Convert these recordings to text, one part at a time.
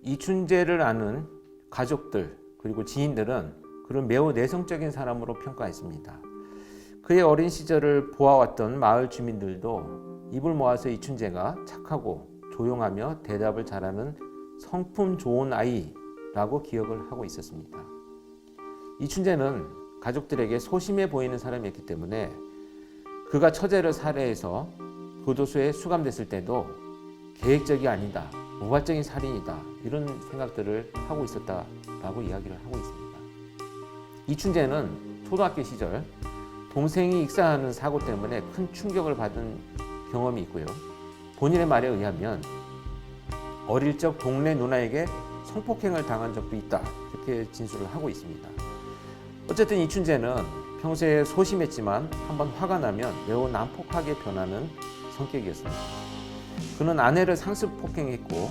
이춘재를 아는 가족들 그리고 지인들은 그를 매우 내성적인 사람으로 평가했습니다. 그의 어린 시절을 보아왔던 마을 주민들도 입을 모아서 이춘재가 착하고 조용하며 대답을 잘하는 성품 좋은 아이라고 기억을 하고 있었습니다. 이춘재는 가족들에게 소심해 보이는 사람이었기 때문에 그가 처제를 살해해서 교도소에 수감됐을 때도 계획적이 아니다, 우발적인 살인이다 이런 생각들을 하고 있었다라고 이야기를 하고 있습니다. 이춘재는 초등학교 시절 동생이 익사하는 사고 때문에 큰 충격을 받은 경험이 있고요. 본인의 말에 의하면 어릴 적 동네 누나에게 성폭행을 당한 적도 있다 이렇게 진술을 하고 있습니다. 어쨌든 이춘재는 평소에 소심했지만 한번 화가 나면 매우 난폭하게 변하는 성격이었습니다. 그는 아내를 상습 폭행했고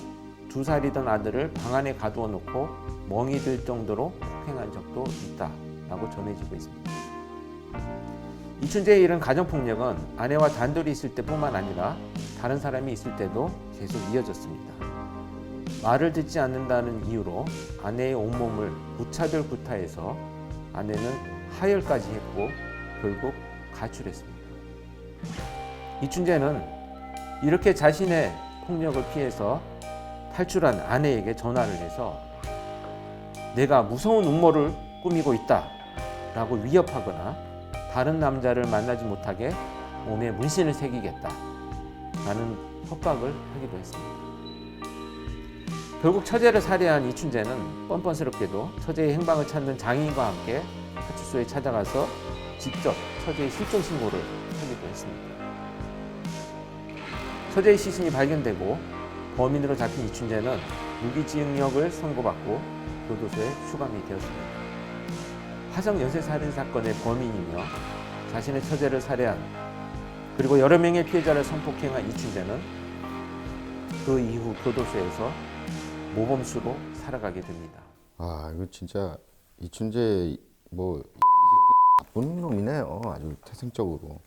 2살이던 아들을 방 안에 가두어 놓고 멍이 들 정도로 폭행한 적도 있다라고 전해지고 있습니다. 이춘재의 이런 가정폭력은 아내와 단둘이 있을 때뿐만 아니라 다른 사람이 있을 때도 계속 이어졌습니다. 말을 듣지 않는다는 이유로 아내의 온몸을 무차별 구타해서 아내는 하혈까지 했고 결국 가출했습니다. 이춘재는 이렇게 자신의 폭력을 피해서 탈출한 아내에게 전화를 해서 내가 무서운 음모를 꾸미고 있다 라고 위협하거나 다른 남자를 만나지 못하게 몸에 문신을 새기겠다 라는 협박을 하기도 했습니다. 결국 처제를 살해한 이춘재는 뻔뻔스럽게도 처제의 행방을 찾는 장인과 함께 파출소에 찾아가서 직접 처제의 실종 신고를 하기도 했습니다. 처제의 시신이 발견되고 범인으로 잡힌 이춘재는 무기징역을 선고받고 교도소에 수감이 되었습니다. 화성 연쇄살인 사건의 범인이며 자신의 처제를 살해한 그리고 여러 명의 피해자를 성폭행한 이춘재는 그 이후 교도소에서 모범수로 살아가게 됩니다. 아, 이거 진짜 이춘재 뭐 나쁜 놈이네요. 아주 태생적으로.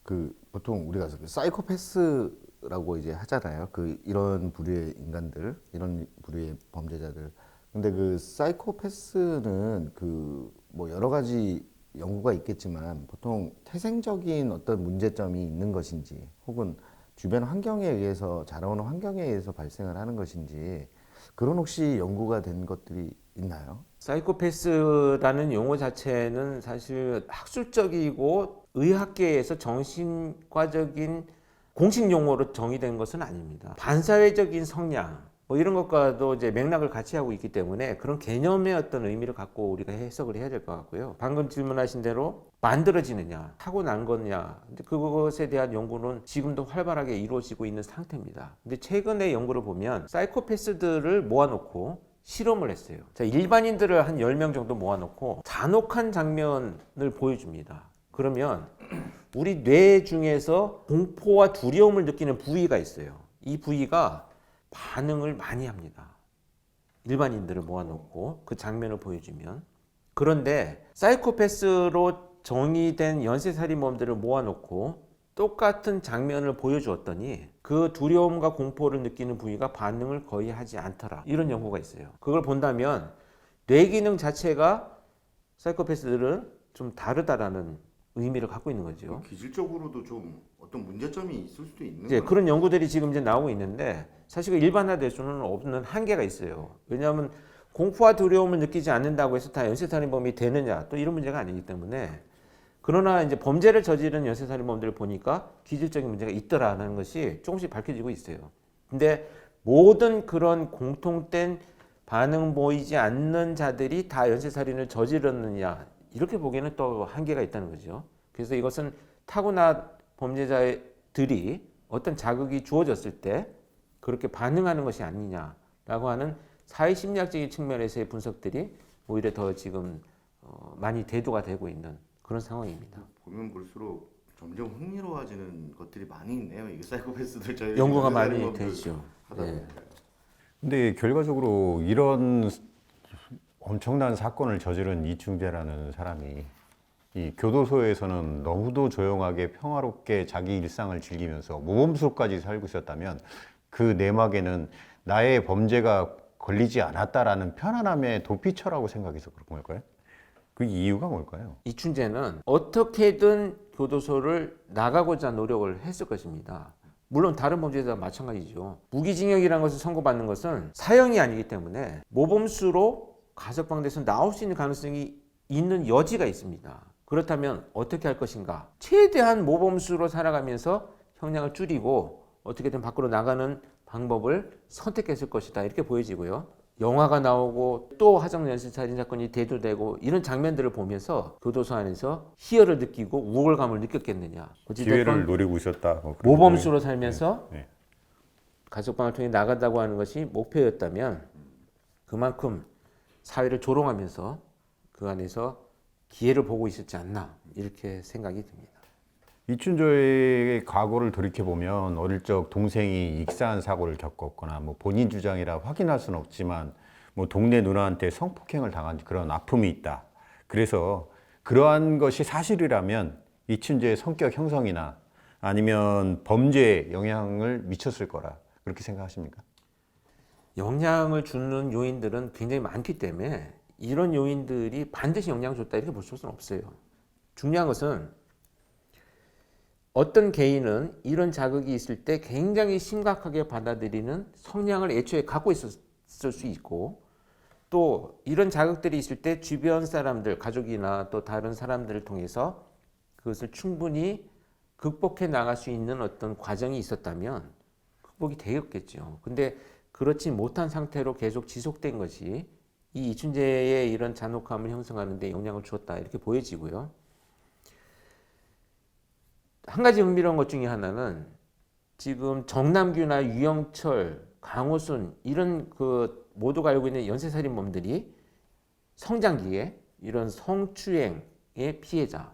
그 보통 우리가 사이코패스라고 이제 하잖아요. 그 이런 부류의 인간들, 이런 부류의 범죄자들. 근데 그 사이코패스는 그 뭐 여러 가지 연구가 있겠지만 보통 태생적인 어떤 문제점이 있는 것인지 혹은 주변 환경에 의해서 자라오는 환경에 의해서 발생을 하는 것인지 그런 혹시 연구가 된 것들이 있나요? 사이코패스라는 용어 자체는 사실 학술적이고 의학계에서 정신과적인 공식 용어로 정의된 것은 아닙니다. 반사회적인 성향 뭐 이런 것과도 이제 맥락을 같이 하고 있기 때문에 그런 개념의 어떤 의미를 갖고 우리가 해석을 해야 될 것 같고요. 방금 질문하신 대로 만들어지느냐, 타고난 거냐, 그것에 대한 연구는 지금도 활발하게 이루어지고 있는 상태입니다. 근데 최근의 연구를 보면 사이코패스들을 모아놓고 실험을 했어요. 자, 일반인들을 한 10명 정도 모아놓고 잔혹한 장면을 보여줍니다. 그러면 우리 뇌 중에서 공포와 두려움을 느끼는 부위가 있어요. 이 부위가 반응을 많이 합니다. 일반인들을 모아놓고 그 장면을 보여주면. 그런데 사이코패스로 정의된 연쇄살인범들을 모아놓고 똑같은 장면을 보여주었더니 그 두려움과 공포를 느끼는 부위가 반응을 거의 하지 않더라. 이런 연구가 있어요. 그걸 본다면 뇌 기능 자체가 사이코패스들은 좀 다르다라는 의미를 갖고 있는 거죠. 기질적으로도 좀 어떤 문제점이 있을 수도 있는 이제 그런 연구들이 지금 이제 나오고 있는데 사실 일반화될 수는 없는 한계가 있어요. 왜냐하면 공포와 두려움을 느끼지 않는다고 해서 다 연쇄살인범이 되느냐 또 이런 문제가 아니기 때문에 그러나 이제 범죄를 저지른 연쇄살인범들을 보니까 기질적인 문제가 있더라는 것이 조금씩 밝혀지고 있어요. 근데 모든 그런 공통된 반응 보이지 않는 자들이 다 연쇄살인을 저질렀느냐 이렇게 보기에는 또 한계가 있다는 거죠. 그래서 이것은 타고난 범죄자들이 어떤 자극이 주어졌을 때 그렇게 반응하는 것이 아니냐라고 하는 사회심리학적인 측면에서의 분석들이 오히려 더 지금 많이 대두가 되고 있는 그런 상황입니다. 보면 볼수록 점점 흥미로워지는 것들이 많이 있네요. 이게 사이코패스들 저희 연구가 많이 되죠. 하다 보니까. 근데 결과적으로 이런 엄청난 사건을 저지른 이춘재라는 사람이 이 교도소에서는 너무도 조용하게 평화롭게 자기 일상을 즐기면서 모범수로까지 살고 있었다면 그 내막에는 나의 범죄가 걸리지 않았다라는 편안함의 도피처라고 생각해서 그런 걸까요? 그 이유가 뭘까요? 이춘재는 어떻게든 교도소를 나가고자 노력을 했을 것입니다. 물론 다른 범죄자 마찬가지죠. 무기징역이라는 것을 선고받는 것은 사형이 아니기 때문에 모범수로 가석방돼서 나올 수 있는 가능성이 있는 여지가 있습니다. 그렇다면 어떻게 할 것인가? 최대한 모범수로 살아가면서 형량을 줄이고 어떻게든 밖으로 나가는 방법을 선택했을 것이다. 이렇게 보여지고요. 영화가 나오고 또 화성연쇄살인 사건이 대두되고 이런 장면들을 보면서 교도소 안에서 희열을 느끼고 우월감을 느꼈겠느냐. 기회를 노리고 있었다. 뭐 그런 모범수로 거예요. 살면서 네. 가석방을 통해 나간다고 하는 것이 목표였다면 그만큼 사회를 조롱하면서 그 안에서 기회를 보고 있었지 않나 이렇게 생각이 듭니다. 이춘조의 과거를 돌이켜보면 어릴 적 동생이 익사한 사고를 겪었거나 뭐 본인 주장이라 확인할 수는 없지만 뭐 동네 누나한테 성폭행을 당한 그런 아픔이 있다. 그래서 그러한 것이 사실이라면 이춘조의 성격 형성이나 아니면 범죄에 영향을 미쳤을 거라 그렇게 생각하십니까? 영향을 주는 요인들은 굉장히 많기 때문에 이런 요인들이 반드시 영향을 줬다 이렇게 볼 수는 없어요. 중요한 것은 어떤 개인은 이런 자극이 있을 때 굉장히 심각하게 받아들이는 성향을 애초에 갖고 있었을 수 있고 또 이런 자극들이 있을 때 주변 사람들, 가족이나 또 다른 사람들을 통해서 그것을 충분히 극복해 나갈 수 있는 어떤 과정이 있었다면 극복이 되었겠죠. 근데 그렇지 못한 상태로 계속 지속된 것이 이 이춘재의 이런 잔혹함을 형성하는 데 영향을 주었다 이렇게 보여지고요. 한 가지 흥미로운 것 중에 하나는 지금 정남규나 유영철, 강호순 이런 그 모두가 알고 있는 연쇄살인범들이 성장기에 이런 성추행의 피해자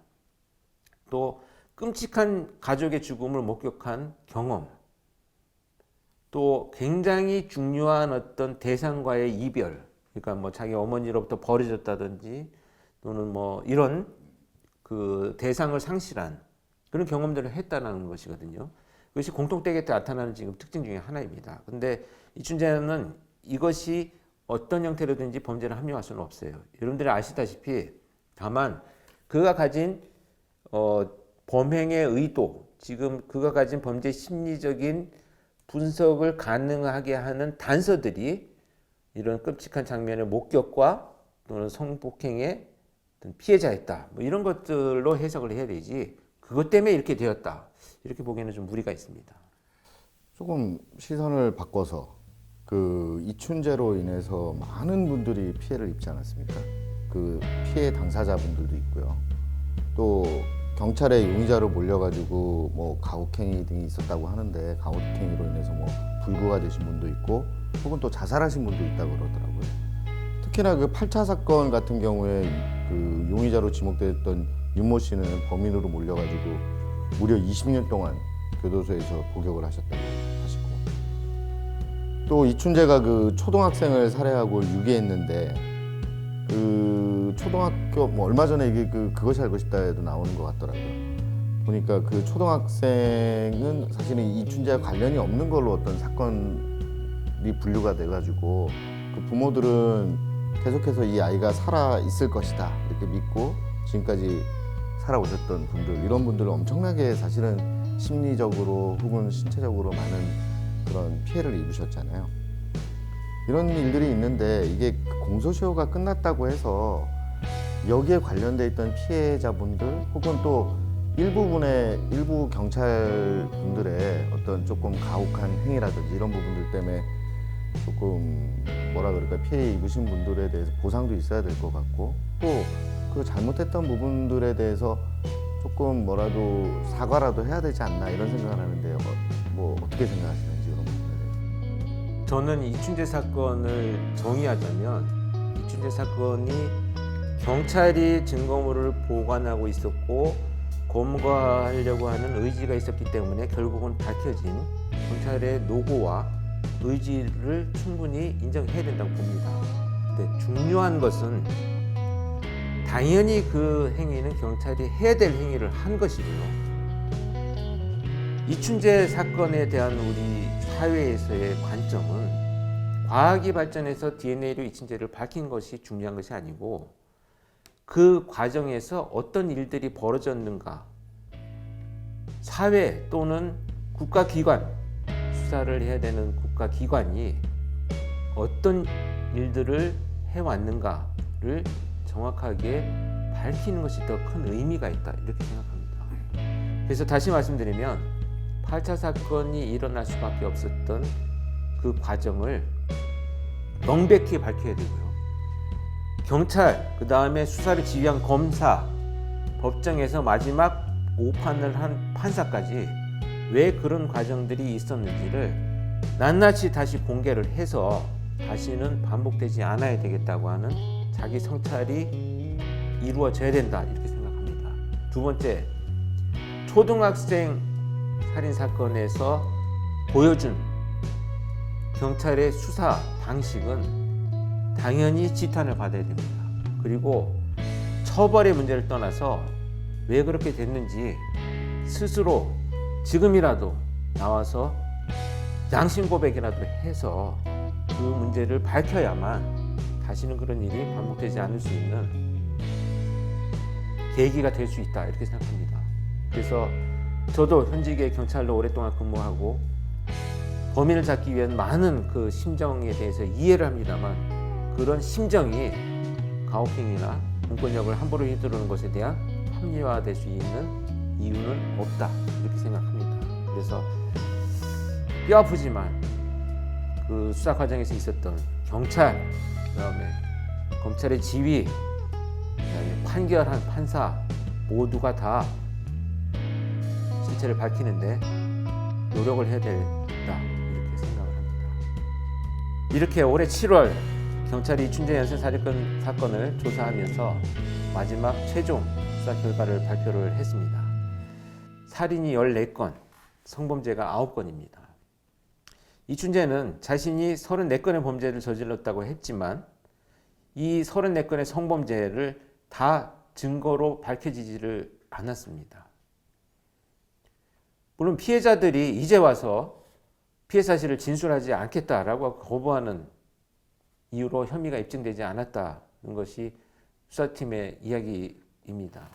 또 끔찍한 가족의 죽음을 목격한 경험 또 굉장히 중요한 어떤 대상과의 이별 그러니까 뭐 자기 어머니로부터 버려졌다든지 또는 뭐 이런 그 대상을 상실한 그런 경험들을 했다는 것이거든요. 그것이 공통되게 나타나는 지금 특징 중에 하나입니다. 근데 이춘재는 이것이 어떤 형태로든지 범죄를 합리화할 수는 없어요. 여러분들이 아시다시피 다만 그가 가진 범행의 의도, 지금 그가 가진 범죄 심리적인 분석을 가능하게 하는 단서들이 이런 끔찍한 장면의 목격과 또는 성폭행의 피해자였다. 뭐 이런 것들로 해석을 해야 되지. 그것 때문에 이렇게 되었다. 이렇게 보기에는 좀 무리가 있습니다. 조금 시선을 바꿔서 그 이춘재로 인해서 많은 분들이 피해를 입지 않았습니까? 그 피해 당사자분들도 있고요. 또 경찰에 용의자로 몰려가지고 뭐 가혹행위 등이 있었다고 하는데 가혹행위로 인해서 뭐 불구가 되신 분도 있고 혹은 또 자살하신 분도 있다고 그러더라고요. 특히나 그 8차 사건 같은 경우에 그 용의자로 지목됐던 윤모 씨는 범인으로 몰려가지고 무려 20년 동안 교도소에서 복역을 하셨다고 하시고 또 이춘재가 그 초등학생을 살해하고 유기했는데 그 초등학교 뭐 얼마 전에 이게 그것이 알고 싶다에도 나오는 것 같더라고요. 보니까 그 초등학생은 사실은 이춘재와 관련이 없는 걸로 어떤 사건이 분류가 돼가지고 그 부모들은 계속해서 이 아이가 살아 있을 것이다 이렇게 믿고 지금까지 살아오셨던 분들 이런 분들은 엄청나게 사실은 심리적으로 혹은 신체적으로 많은 그런 피해를 입으셨잖아요. 이런 일들이 있는데 이게 공소시효가 끝났다고 해서 여기에 관련돼 있던 피해자분들 혹은 또 일부 경찰 분들의 어떤 조금 가혹한 행위라든지 이런 부분들 때문에 조금 뭐라 그럴까 피해 입으신 분들에 대해서 보상도 있어야 될 것 같고 또 그 잘못했던 부분들에 대해서 조금 뭐라도 사과라도 해야 되지 않나 이런 생각을 하는데요. 뭐 어떻게 생각하시는지 그런 부분에 대해서. 저는 이춘재 사건을 정의하자면 이춘재 사건이 경찰이 증거물을 보관하고 있었고 검거하려고 하는 의지가 있었기 때문에 결국은 밝혀진 경찰의 노고와 의지를 충분히 인정해야 된다고 봅니다. 근데 중요한 것은 당연히 그 행위는 경찰이 해야 될 행위를 한 것이고요. 이춘재 사건에 대한 우리 사회에서의 관점은 과학이 발전해서 DNA로 이춘재를 밝힌 것이 중요한 것이 아니고 그 과정에서 어떤 일들이 벌어졌는가, 사회 또는 국가기관, 수사를 해야 되는 국가기관이 어떤 일들을 해왔는가를 정확하게 밝히는 것이 더 큰 의미가 있다, 이렇게 생각합니다. 그래서 다시 말씀드리면 8차 사건이 일어날 수밖에 없었던 그 과정을 명백히 밝혀야 되고요. 경찰, 그 다음에 수사를 지휘한 검사, 법정에서 마지막 오판을 한 판사까지 왜 그런 과정들이 있었는지를 낱낱이 다시 공개를 해서 다시는 반복되지 않아야 되겠다고 하는 자기 성찰이 이루어져야 된다, 이렇게 생각합니다. 두 번째, 초등학생 살인 사건에서 보여준 경찰의 수사 방식은 당연히 지탄을 받아야 됩니다. 그리고 처벌의 문제를 떠나서 왜 그렇게 됐는지 스스로 지금이라도 나와서 양심 고백이라도 해서 그 문제를 밝혀야만 다시는 그런 일이 반복되지 않을 수 있는 계기가 될 수 있다, 이렇게 생각합니다. 그래서 저도 현직의 경찰로 오랫동안 근무하고 범인을 잡기 위한 많은 그 심정에 대해서 이해를 합니다만 그런 심정이 가혹행위나 공권력을 함부로 휘두르는 것에 대한 합리화될 수 있는 이유는 없다, 이렇게 생각합니다. 그래서 뼈 아프지만 그 수사 과정에서 있었던 경찰, 그다음에 검찰의 지휘, 그다음에 판결한 판사 모두가 다 실체를 밝히는데 노력을 해야 된다, 이렇게 생각을 합니다. 이렇게 올해 7월 경찰이 이춘재 연쇄살인 사건을 조사하면서 마지막 최종 수사 결과를 발표를 했습니다. 살인이 14건, 성범죄가 9건입니다. 이춘재는 자신이 34건의 범죄를 저질렀다고 했지만 이 34건의 성범죄를 다 증거로 밝혀지지를 않았습니다. 물론 피해자들이 이제 와서 피해 사실을 진술하지 않겠다라고 거부하는 이유로 혐의가 입증되지 않았다는 것이 수사팀의 이야기입니다.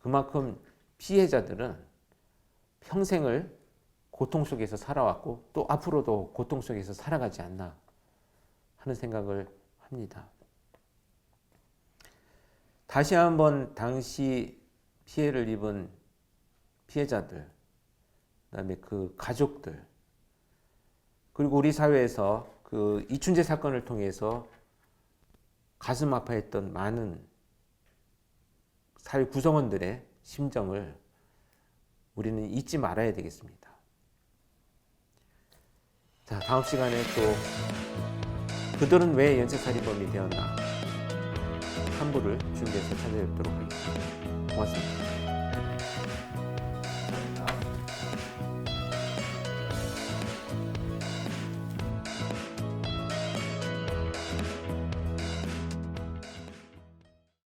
그만큼 피해자들은 평생을 고통 속에서 살아왔고 또 앞으로도 고통 속에서 살아가지 않나 하는 생각을 합니다. 다시 한번 당시 피해를 입은 피해자들, 그다음에 그 가족들, 그리고 우리 사회에서 그 이춘재 사건을 통해서 가슴 아파했던 많은 사회 구성원들의 심정을 우리는 잊지 말아야 되겠습니다. 자, 다음 시간에 또 그들은 왜 연쇄살인범이 되었나 3부를 준비해서 찾아뵙도록 하겠습니다. 고맙습니다.